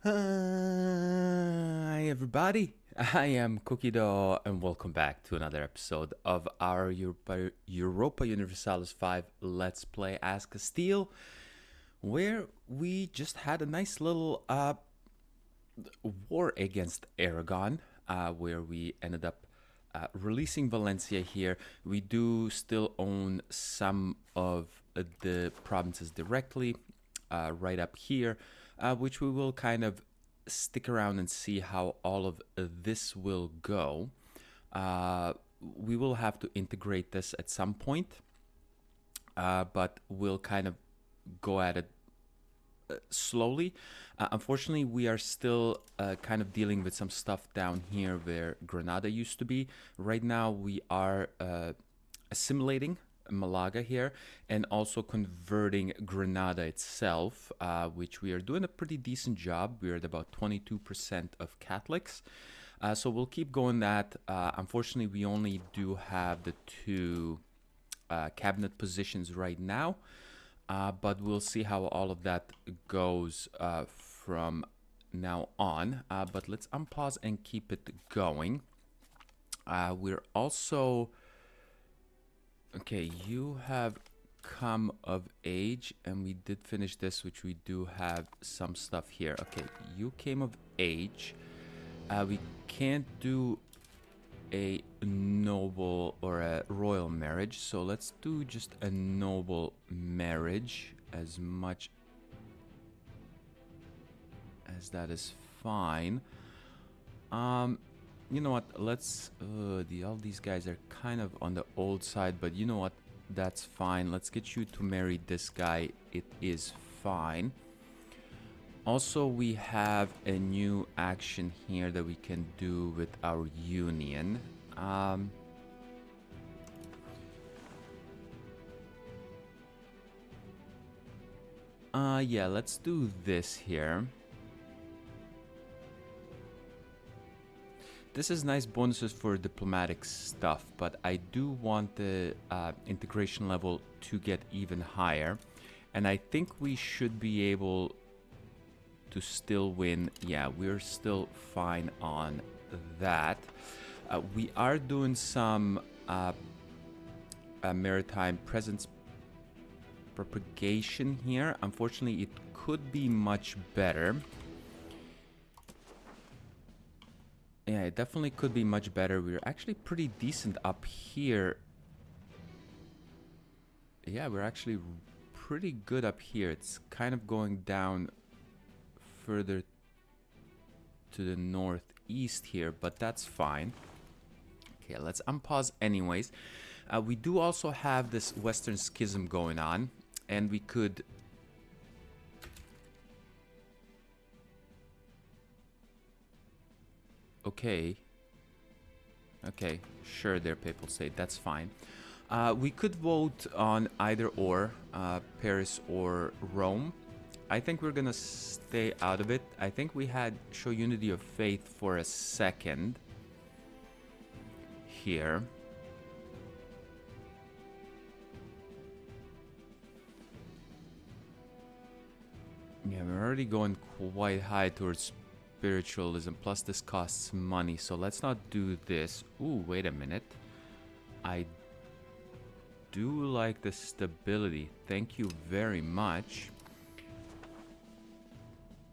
Hi everybody, I am Cookie Dough and welcome back to another episode of our Europa Universalis V Let's Play as Castile, where we just had a nice little war against Aragon, where we ended up releasing Valencia here. We do still own some of the provinces directly, right up here, which we will kind of stick around and see how all of this will go. We will have to integrate this at some point, but we'll kind of go at it slowly. Unfortunately, we are still kind of dealing with some stuff down here where Granada used to be. Right now, we are assimilating Malaga here and also converting Granada itself, which we are doing a pretty decent job. We're at about 22% of Catholics. So we'll keep going that. Unfortunately, we only do have the two cabinet positions right now. But we'll see how all of that goes from now on. But let's unpause and keep it going. We're also... Okay, you have come of age, and we did finish this, which we do have some stuff here. Okay, you came of age. We can't do a noble or a royal marriage, so let's do just a noble marriage as much as that is fine. You know what, let's all these guys are kind of on the old side, but you know what, that's fine. Let's get you to marry this guy. It is fine. Also, we have a new action here that we can do with our union. Yeah, let's do this here. This is nice bonuses for diplomatic stuff, but I do want the integration level to get even higher. And I think we should be able to still win. Yeah, we're still fine on that. We are doing some maritime presence propagation here. Unfortunately, it could be much better. Yeah, it definitely could be much better. We're actually pretty decent up here. Yeah, we're actually pretty good up here. It's kind of going down further to the northeast here, but that's fine. Okay, let's unpause anyways. We do also have this Western Schism going on, and we could... Okay. Okay, sure there, Papal State, that's fine. We could vote on either or, Paris or Rome. I think we're gonna stay out of it. I think we had show unity of faith for a second here. Yeah, we're already going quite high towards spiritualism, plus this costs money, so let's not do this. Ooh, wait a minute. I do like the stability. Thank you very much.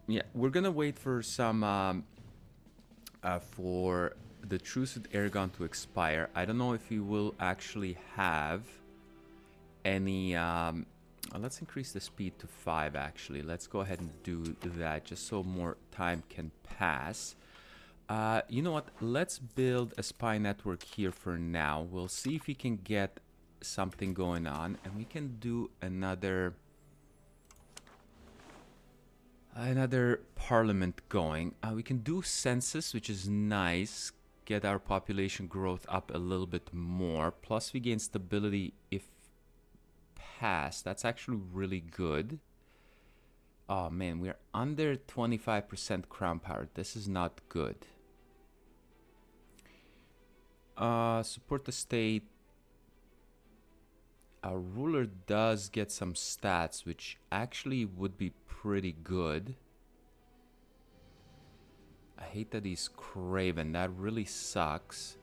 Yeah, we're gonna wait for some for the truce with Aragon to expire. I don't know if we will actually have any let's increase the speed to 5 actually. Let's go ahead and do that just so more time can pass. You know what? Let's build a spy network here for now. We'll see if we can get something going on, and we can do another parliament going. We can do census, which is nice. Get our population growth up a little bit more. Plus we gain stability if passed. That's actually really good. Oh man, we're under 25% crown power. This is not good. Support the state. Our ruler does get some stats, which actually would be pretty good. hate that he's craven. That really sucks.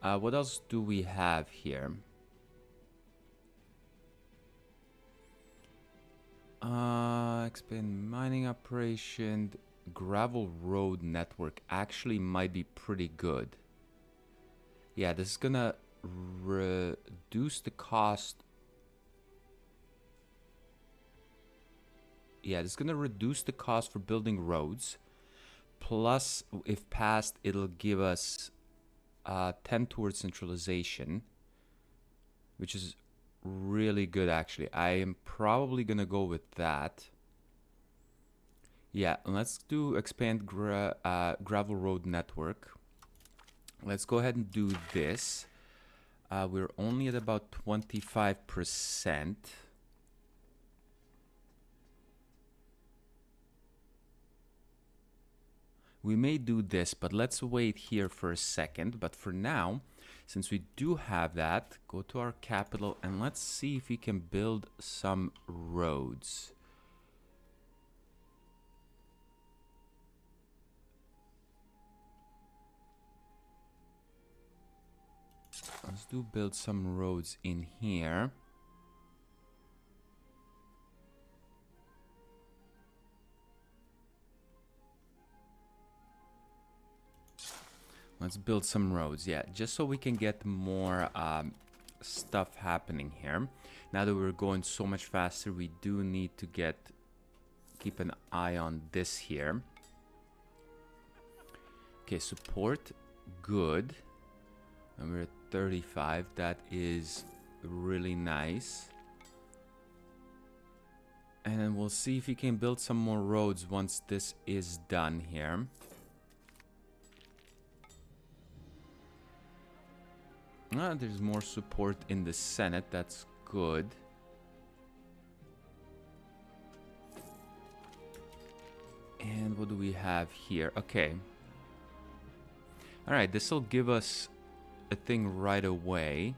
What else do we have here? Expand mining operation. Gravel road network actually might be pretty good. Yeah, this is gonna reduce the cost. Yeah, this is gonna reduce the cost for building roads. Plus, if passed, it'll give us 10 towards centralization, which is really good actually. I am probably gonna go with that. Yeah, let's do expand gravel road network. Let's go ahead and do this. We're only at about 25%. We may do this, but let's wait here for a second. But for now, since we do have that, go to our capital and let's see if we can build some roads. Let's build some roads in here. Let's build some roads, yeah, just so we can get more stuff happening here. Now that we're going so much faster, we do need to keep an eye on this here. Okay, support, good. And we're at 35, that is really nice. And then we'll see if we can build some more roads once this is done here. There's more support in the Senate. That's good. And what do we have here? Okay. Alright, this will give us a thing right away.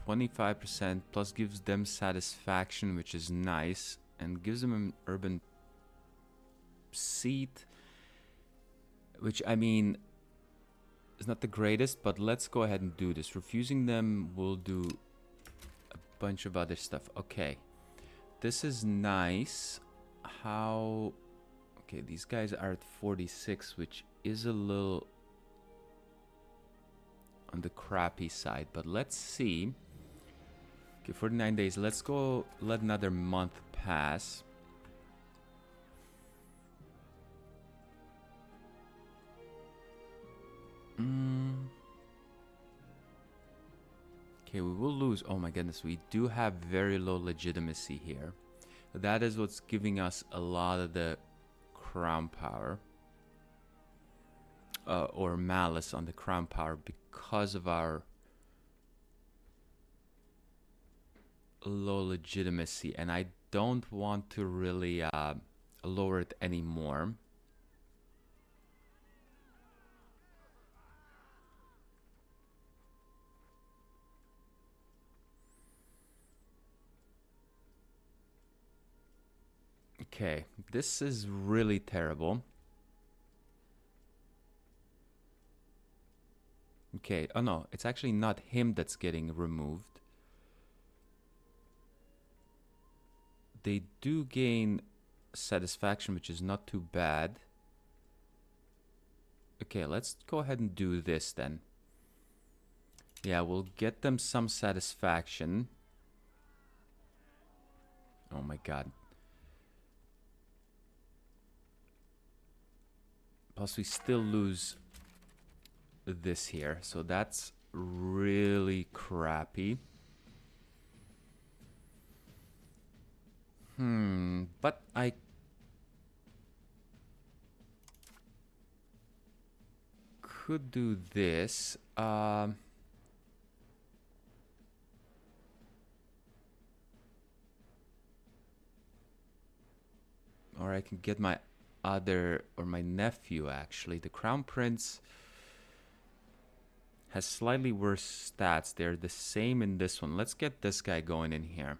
%, plus gives them satisfaction, which is nice. And gives them an urban seat, which I mean is not the greatest, but let's go ahead and do this. Refusing them will do a bunch of other stuff. Okay, this is nice. How? Okay, these guys are at 46, which is a little on the crappy side, but let's see. Okay, 49 days. Let's go let another month pass. Okay, we will lose. Oh my goodness, we do have very low legitimacy here. That is what's giving us a lot of the crown power. Or malice on the crown power because of our low legitimacy. And I don't want to really lower it anymore. Okay, this is really terrible. Okay, oh no, it's actually not him that's getting removed. They do gain satisfaction, which is not too bad. Okay, let's go ahead and do this then. Yeah, we'll get them some satisfaction. Oh my god. Plus we still lose this here, so that's really crappy. But I could do this. Or I can get my my nephew actually. The Crown Prince has slightly worse stats. They're the same in this one. Let's get this guy going in here.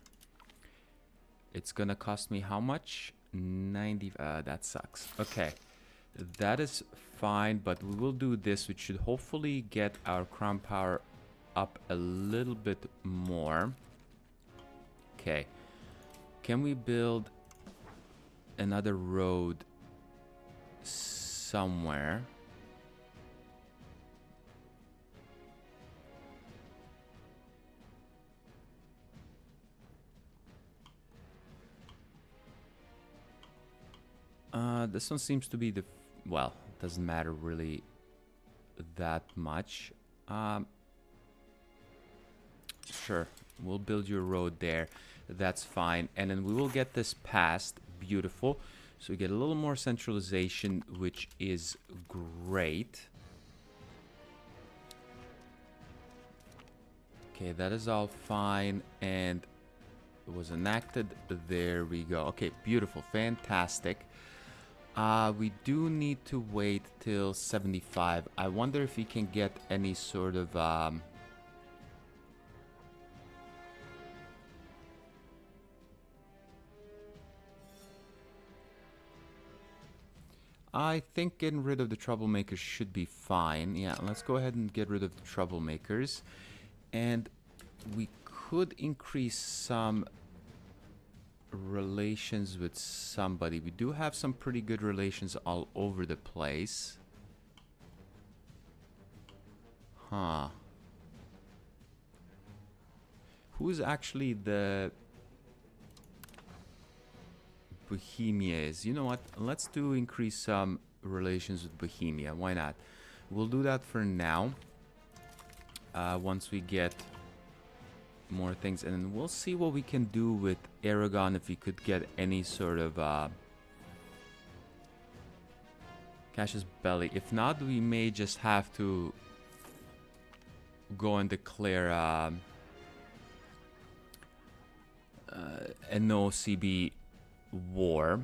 It's gonna cost me how much? 90. That sucks. Okay. That is fine, but we will do this, which should hopefully get our crown power up a little bit more. Okay. Can we build another road somewhere? This one seems to be the... Well, doesn't matter really that much. Sure, we'll build your road there. That's fine. And then we will get this passed. Beautiful. So we get a little more centralization, which is great. Okay, that is all fine. And it was enacted. There we go. Okay, beautiful. Fantastic. We do need to wait till 75. I wonder if we can get any sort of... I think getting rid of the troublemakers should be fine. Yeah, let's go ahead and get rid of the troublemakers. And we could increase some relations with somebody. We do have some pretty good relations all over the place. Huh. Who's actually the... Bohemia is. You know what? Let's do increase some relations with Bohemia. Why not? We'll do that for now. Once we get more things, and then we'll see what we can do with Aragon if we could get any sort of Cassius Belli. If not, we may just have to go and declare a no CB war.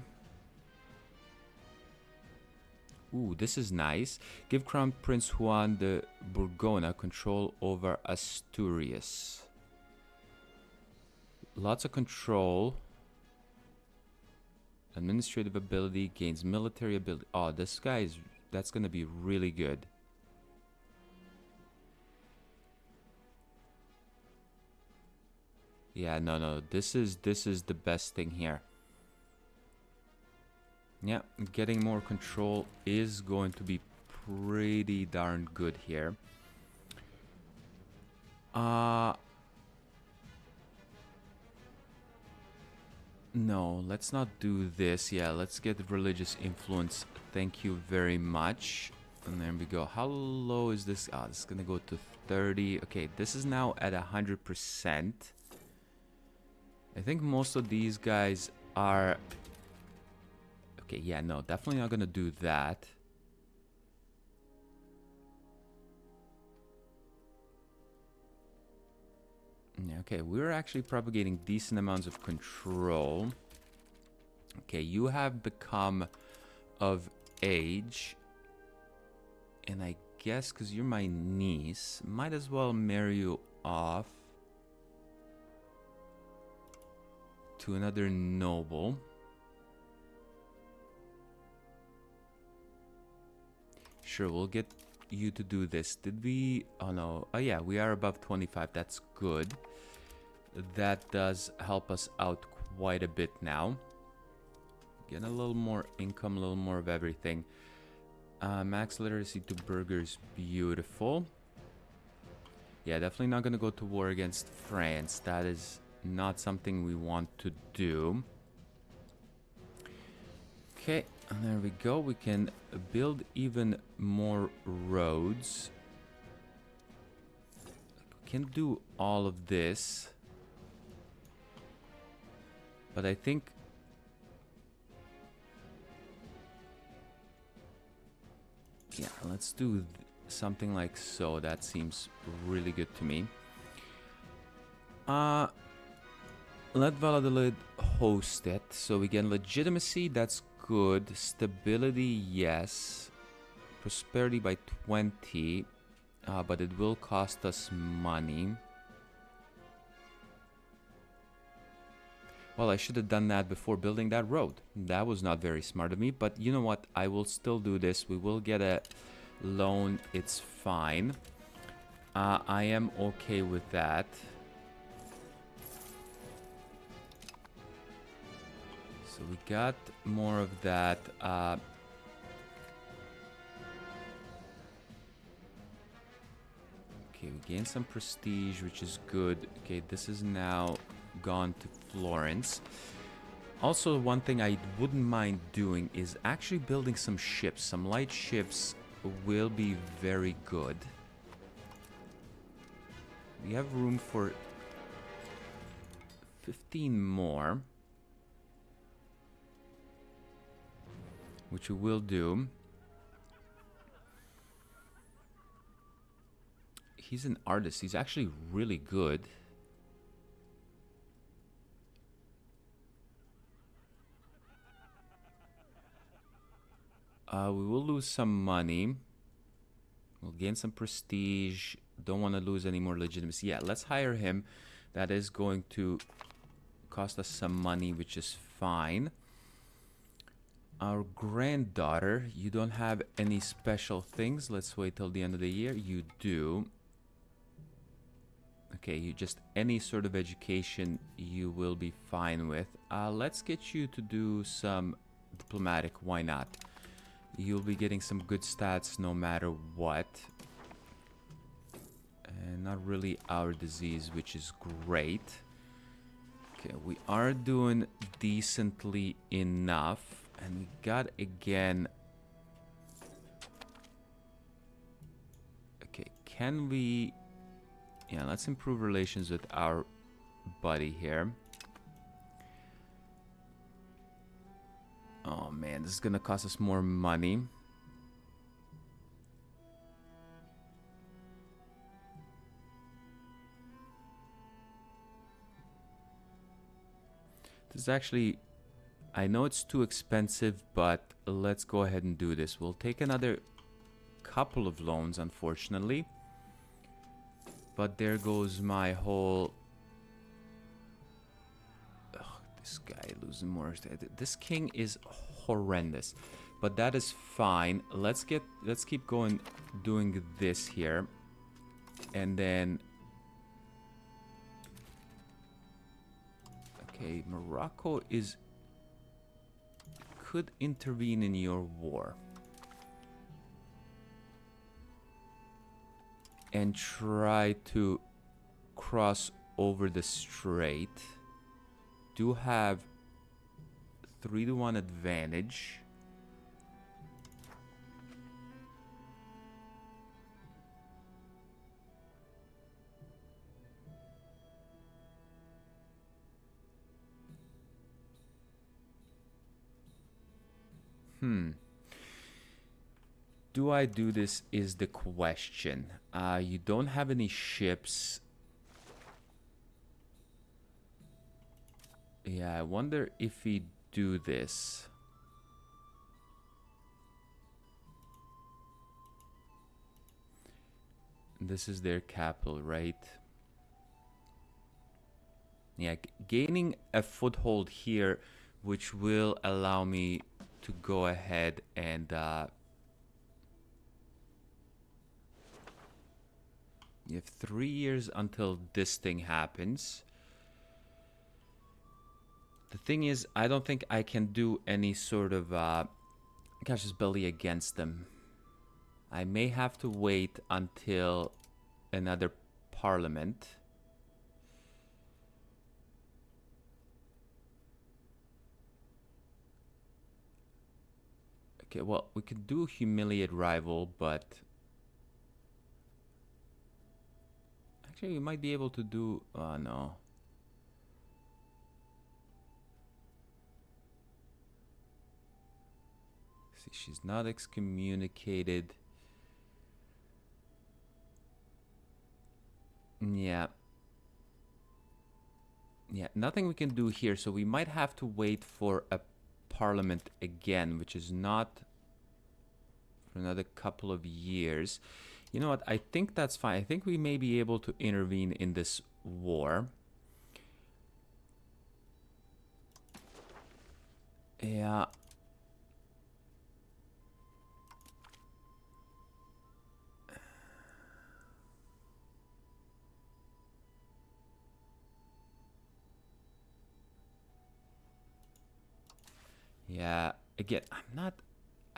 Ooh, this is nice. Give Crown Prince Juan de Borgona control over Asturias. Lots of control. Administrative ability, gains military ability. Oh, this guy is... That's gonna be really good. Yeah, no. This is the best thing here. Yeah, getting more control is going to be pretty darn good here. No, let's not do this. Yeah, let's get religious influence. Thank you very much. And there we go. How low is this? Ah, this is gonna go to 30. Okay, this is now at 100%. I think most of these guys are... Okay, yeah, no, definitely not gonna do that. Yeah, okay, we're actually propagating decent amounts of control. Okay, you have become of age. And I guess because you're my niece, might as well marry you off to another noble. Sure, we'll get you to do this. Did we... Oh, no. Oh, yeah, we are above 25. That's good. That does help us out quite a bit now. Get a little more income, a little more of everything. Max literacy to burghers. Beautiful. Yeah, definitely not going to go to war against France. That is not something we want to do. Okay. And there we go. We can build even more roads. We can do all of this. But I think... Yeah, let's do something like so. That seems really good to me. Let Valladolid host it. So we get legitimacy. That's good. Stability, yes. Prosperity by 20. But it will cost us money. Well, I should have done that before building that road. That was not very smart of me, but you know what? I will still do this. We will get a loan. It's fine. I am okay with that. So we got more of that. Okay, we gained some prestige, which is good. Okay, this is now gone to Florence. Also, one thing I wouldn't mind doing is actually building some ships. Some light ships will be very good. We have room for 15 more, which we will do. He's an artist. He's actually really good. We will lose some money. We'll gain some prestige. Don't want to lose any more legitimacy. Yeah, let's hire him. That is going to cost us some money, which is fine. Our granddaughter, you don't have any special things. Let's wait till the end of the year. You do. Okay, you just any sort of education you will be fine with. Let's get you to do some diplomatic. Why not? You'll be getting some good stats no matter what. And not really our disease, which is great. Okay, we are doing decently enough. And we got again... Okay, can we... Yeah, let's improve relations with our buddy here. Oh man, this is gonna cost us more money. This is actually... I know it's too expensive, but let's go ahead and do this. We'll take another couple of loans, unfortunately. But there goes my whole... Ugh, this guy losing more. This king is horrendous. But that is fine. Let's keep going doing this here. And then... Okay, Morocco is... could intervene in your war and try to cross over the strait. Do have 3-1 advantage. Do I do this is the question. You don't have any ships. Yeah, I wonder if we do this. This is their capital, right? Yeah, gaining a foothold here, which will allow me to go ahead and you have 3 years until this thing happens. The thing is, I don't think I can do any sort of casus belli against them. I may have to wait until another parliament. Okay, well, we could do humiliate rival, but actually we might be able to do... Oh, no. See, she's not excommunicated. Yeah. Yeah, nothing we can do here, so we might have to wait for a parliament again, which is not for another couple of years. You know what? I think that's fine. I think we may be able to intervene in this war. Yeah. Yeah, again, I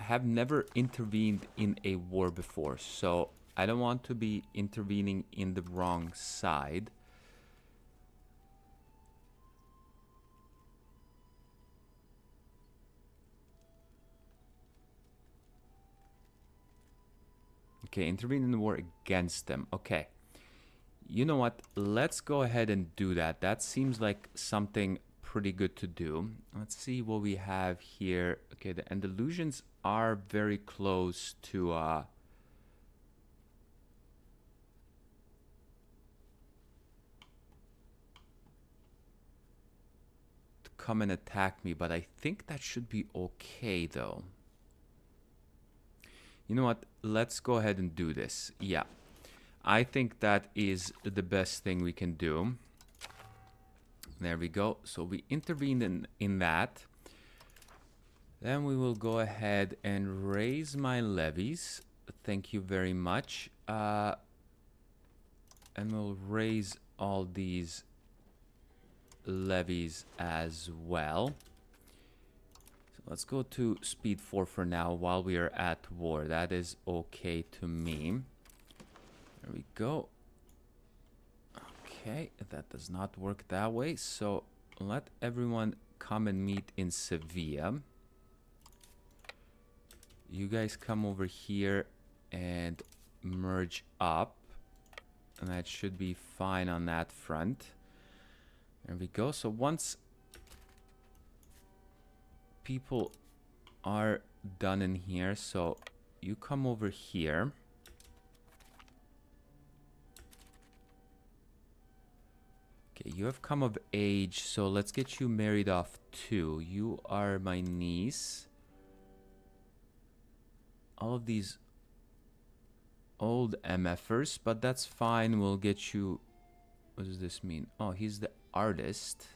have never intervened in a war before, so I don't want to be intervening in the wrong side. Okay, intervene in the war against them. Okay. You know what? Let's go ahead and do that. That seems like something pretty good to do. Let's see what we have here. Okay, the Andalusians are very close to come and attack me, but I think that should be okay though. You know what? Let's go ahead and do this. Yeah. I think that is the best thing we can do. There we go. So we intervened in that. Then we will go ahead and raise my levies. Thank you very much. And we'll raise all these levies as well. So let's go to speed 4 for now while we are at war. That is okay to me. There we go. Okay, that does not work that way. So let everyone come and meet in Sevilla. You guys come over here and merge up. And that should be fine on that front. There we go. So once people are done in here, so you come over here. Okay, you have come of age, so let's get you married off too. You are my niece. All of these old MFers, but that's fine. We'll get you... What does this mean? Oh, he's the artist.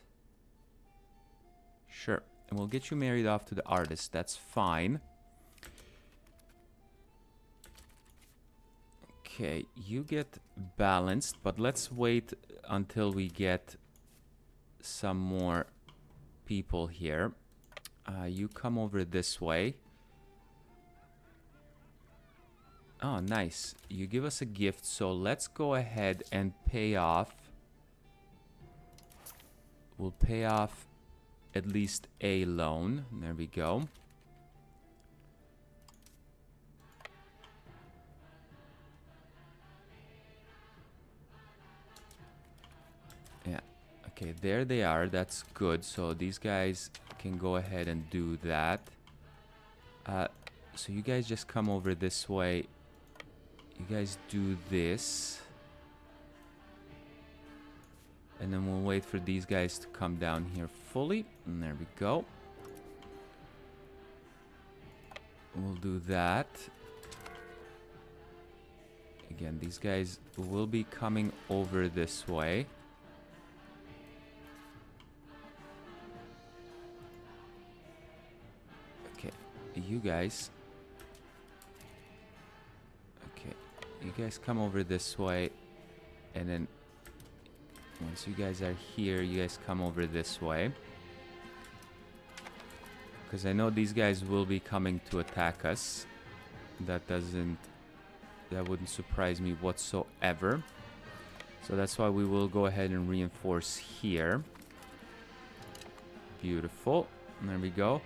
Sure. And we'll get you married off to the artist. That's fine. Okay, you get balanced, but let's wait until we get some more people here. You come over this way. Oh, nice. You give us a gift, so let's go ahead and pay off. We'll pay off at least a loan. There we go. Yeah. Okay, there they are. That's good. So these guys can go ahead and do that. So you guys just come over this way. You guys do this. And then we'll wait for these guys to come down here fully. And there we go. We'll do that. Again, these guys will be coming over this way. Okay, you guys. Okay, you guys come over this way. And then once you guys are here, you guys come over this way. Because I know these guys will be coming to attack us. That wouldn't surprise me whatsoever. So that's why we will go ahead and reinforce here. Beautiful. There we go.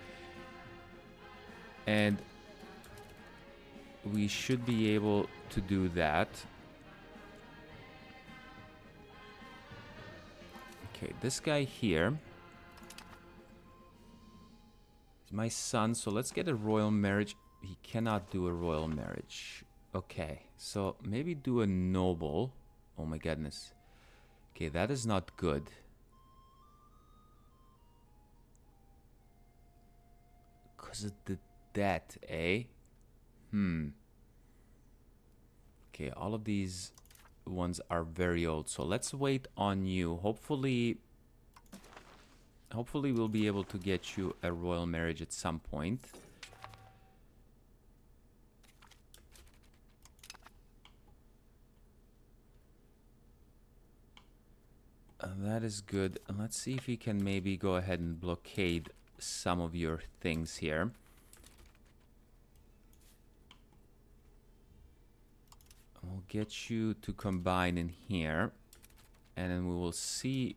And we should be able to do that. Okay, this guy here is my son, so let's get a royal marriage. He cannot do a royal marriage. Okay, so maybe do a noble. Oh my goodness. Okay, that is not good. Because of the debt, eh? Okay, all of these ones are very old, so let's wait on you. Hopefully Hopefully we'll be able to get you a royal marriage at some point. That is good. Let's see if we can maybe go ahead and blockade some of your things here. We'll get you to combine in here, and then we will see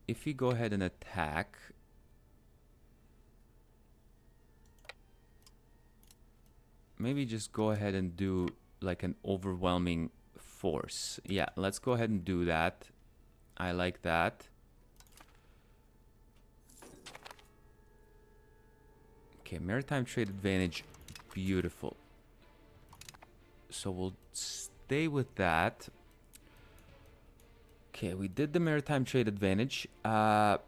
if we go ahead and attack. Maybe just go ahead and do like an overwhelming force. Yeah, let's go ahead and do that. I like that. Okay, maritime trade advantage. Beautiful. So we'll stay with that. Okay, we did the maritime trade advantage. There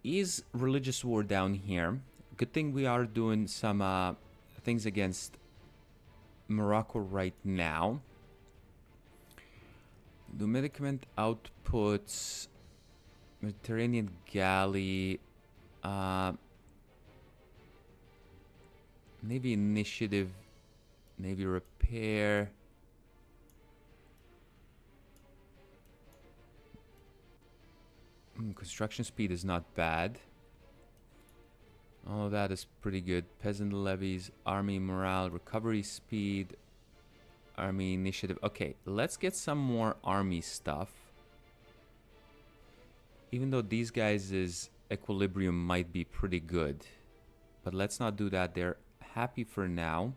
is religious war down here. Good thing we are doing some things against Morocco right now. Do medicament outputs, Mediterranean galley, Navy initiative, Navy repair. Construction speed is not bad. All of that is pretty good. Peasant levies, army morale, recovery speed, army initiative. Okay, let's get some more army stuff. Even though these guys' equilibrium might be pretty good. But let's not do that. They're happy for now.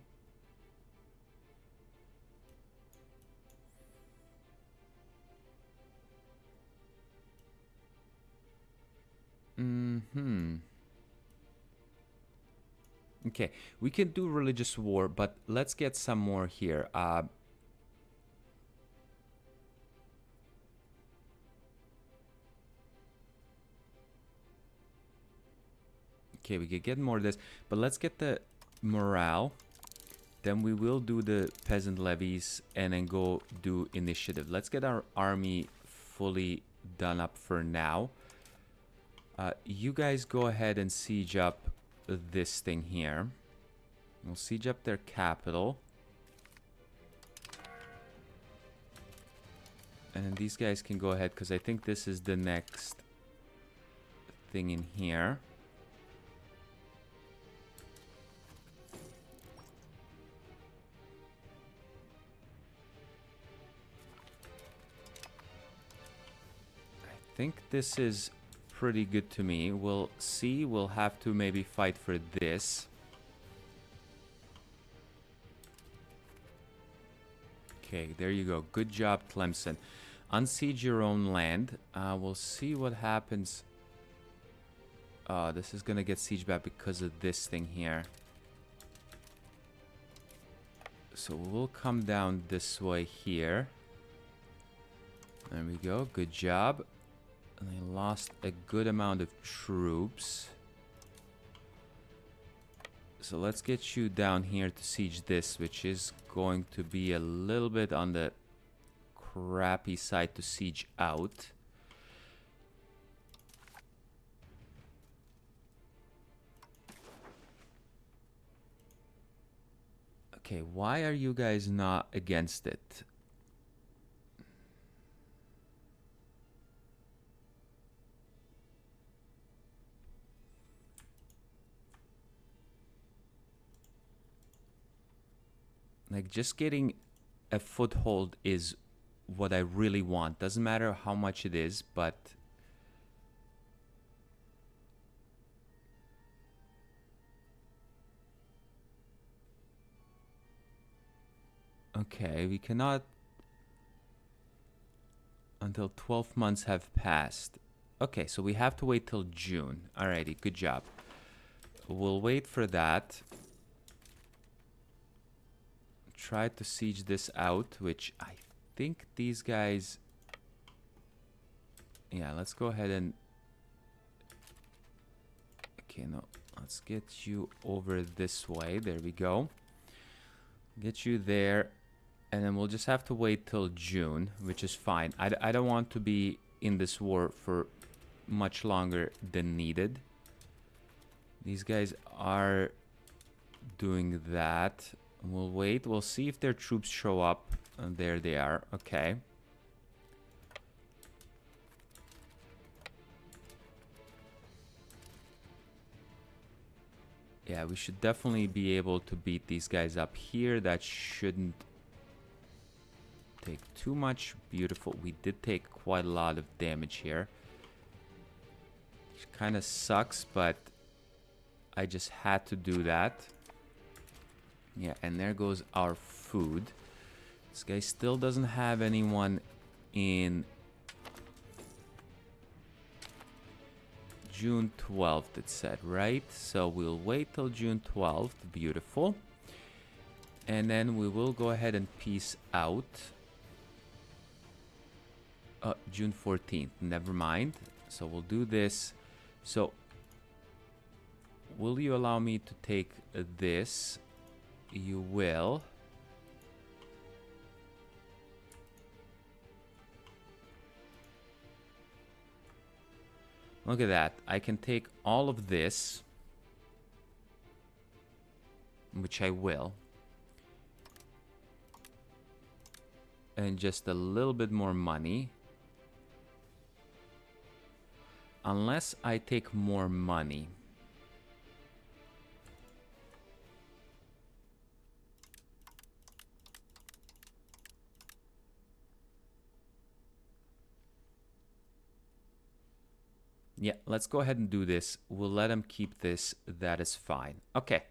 Okay, we can do religious war, but let's get some more here. Okay, we could get more of this, but let's get the morale. Then we will do the peasant levies and then go do initiative. Let's get our army fully done up for now. You guys go ahead and siege up this thing here. We'll siege up their capital. And then these guys can go ahead, because I think this is the next thing in here. I think this is pretty good to me. We'll see. We'll have to maybe fight for this. Okay, there you go. Good job, Tlemcen. Unsiege your own land. We'll see what happens. This is gonna get siege back because of this thing here. So we'll come down this way here. There we go. Good job. And they lost a good amount of troops. So let's get you down here to siege this, which is going to be a little bit on the crappy side to siege out. Okay, why are you guys not against it? Like, just getting a foothold is what I really want. Doesn't matter how much it is, but... Okay, we cannot... Until 12 months have passed. Okay, so we have to wait till June. Alrighty, good job. We'll wait for that. Try to siege this out, which I think these guys... Yeah, let's go ahead and... Okay, no. Let's get you over this way. There we go. Get you there. And then we'll just have to wait till June, which is fine. I don't want to be in this war for much longer than needed. These guys are doing that. We'll wait. We'll see if their troops show up. And there they are. Okay. Yeah, we should definitely be able to beat these guys up here. That shouldn't take too much. Beautiful. We did take quite a lot of damage here. Which kind of sucks, but I just had to do that. Yeah, and there goes our food. This guy still doesn't have anyone in June 12th, it said, right? So we'll wait till June 12th. Beautiful. And then we will go ahead and peace out. June 14th. Never mind. So we'll do this. So will you allow me to take this? You will. Look at that. I can take all of this, which I will, and just a little bit more money. Unless I take more money. Yeah, let's go ahead and do this. We'll let him keep this. That is fine. Okay.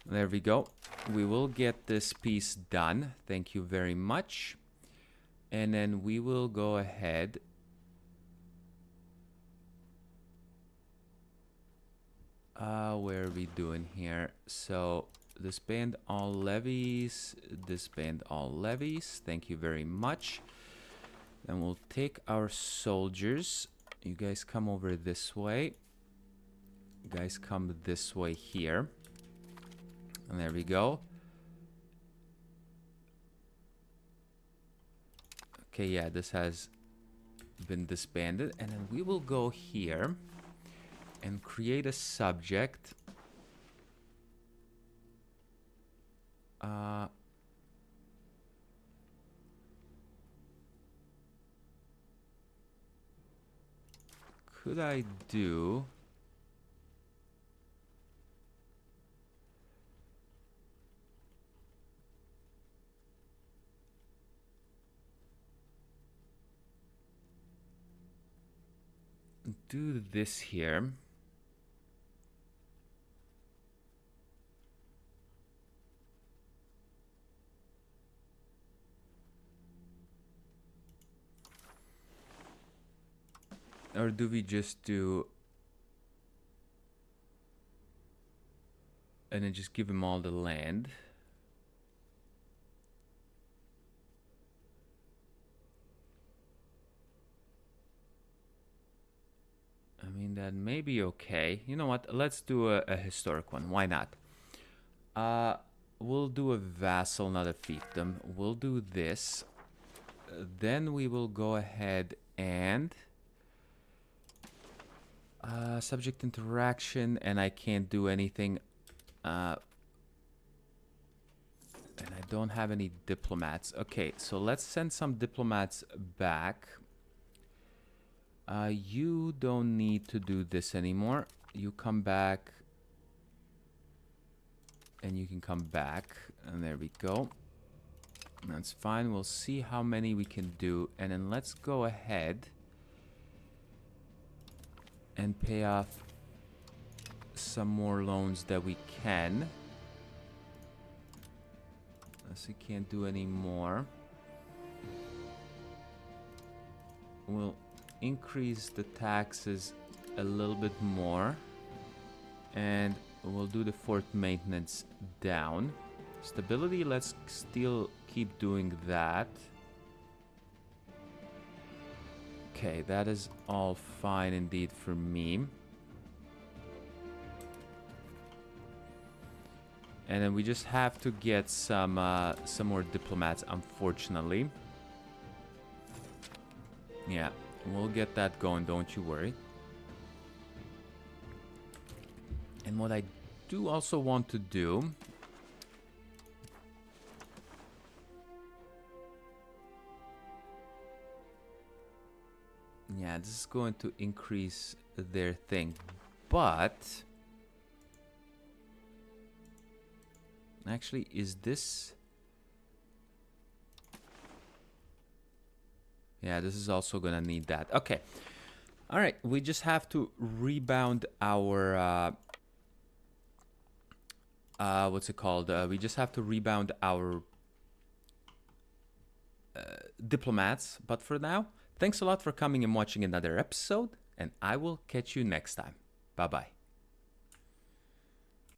There we go. We will get this piece done. Thank you very much. And then we will go ahead. Where are we doing here? So disband all levies. Disband all levies. Thank you very much. Then we'll take our soldiers. You guys come over this way. You guys come this way here. And there we go. Okay, yeah, this has been disbanded. And then we will go here and create a subject. Could I do... do this here. Or do we just do... and then just give him all the land? I mean, that may be okay. You know what? Let's do a historic one. Why not? We'll do a vassal, not a fiefdom. We'll do this. Then we will go ahead and... subject interaction, and I can't do anything. And I don't have any diplomats. Okay, so let's send some diplomats back. You don't need to do this anymore. You come back. And you can come back. And there we go. That's fine. We'll see how many we can do. And then let's go ahead and pay off some more loans that we can. Unless we can't do any more. We'll increase the taxes a little bit more. And we'll do the fort maintenance down. Stability, let's still keep doing that. Okay, that is all fine indeed for me. And then we just have to get some more diplomats, unfortunately. Yeah, we'll get that going, don't you worry. And what I do also want to do... Yeah, this is going to increase their thing. But... Actually, is this... Yeah, this is also gonna need that. Okay. All right, we just have to rebound our... what's it called? We just have to rebound our diplomats. But for now, thanks a lot for coming and watching another episode, and I will catch you next time. Bye-bye.